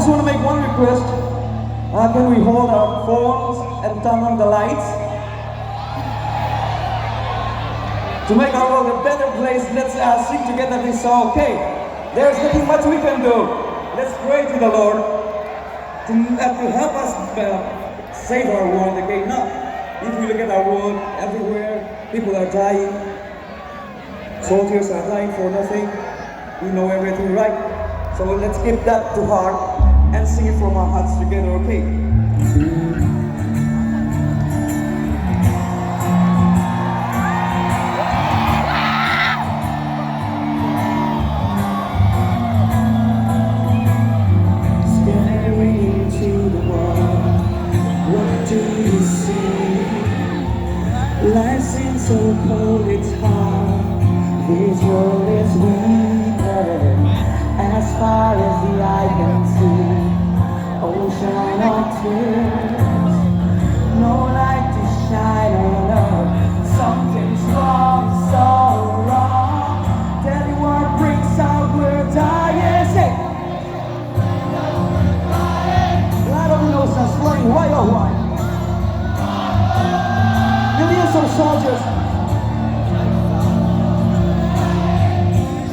just want to make one request. Can we hold our phones and turn on the lights? To make our world a better place, let's sing together this song, okay? There's nothing much we can do. Let's pray to the Lord to help us save our world, okay? Now, if we look at our world, everywhere, people are dying. Soldiers are dying for nothing. We know everything, right? So let's keep that to heart and sing it from our hearts together, okay? Staring into the wall, what do you see? Life seems so cold, it's hard. This world is weaker. As far as the eye can see, ocean of tears, no light to shine on us. Something's wrong, so wrong. Tell you what brings out we're dying. Say, I don't know, that's flying why oh why. Millions of soldiers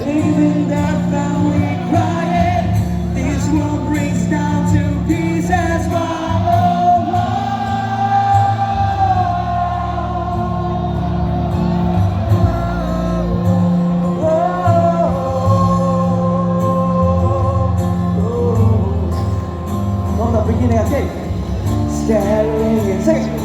leaving their family crying. This world breaks down to pieces. Whoa, from the beginning, okay? Staring and singing.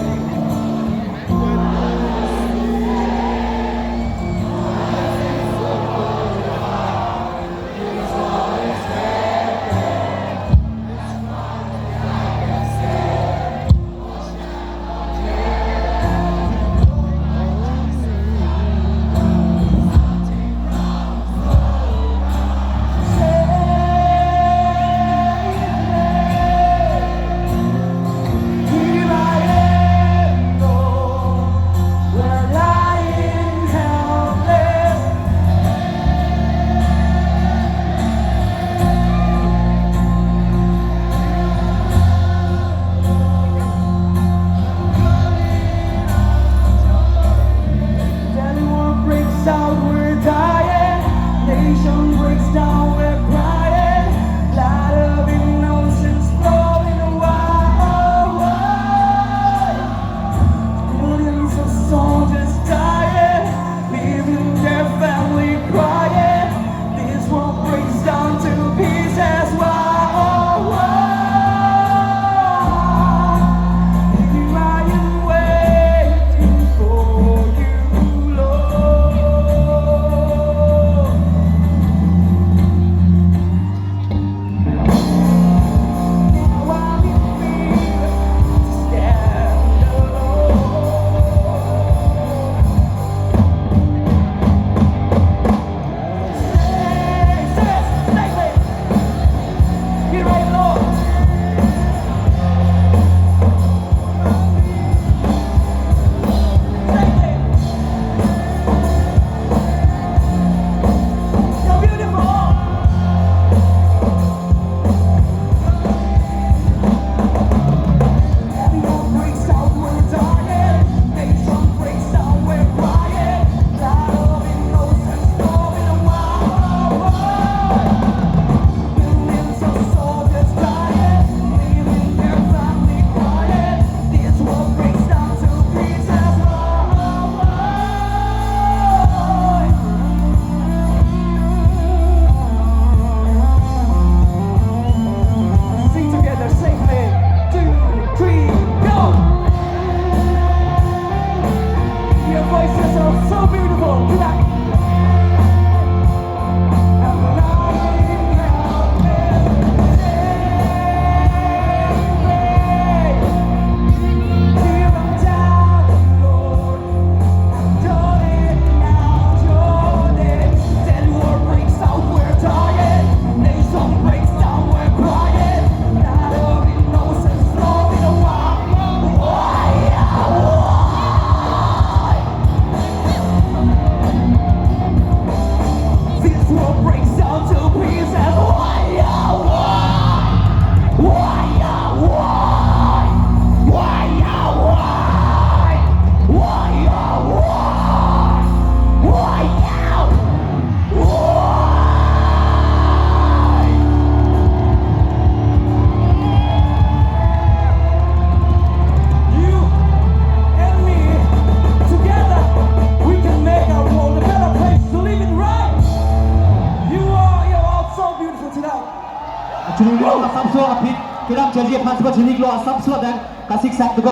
Jelje Panspa Jinik Lo Asap Slodan Kasik Sak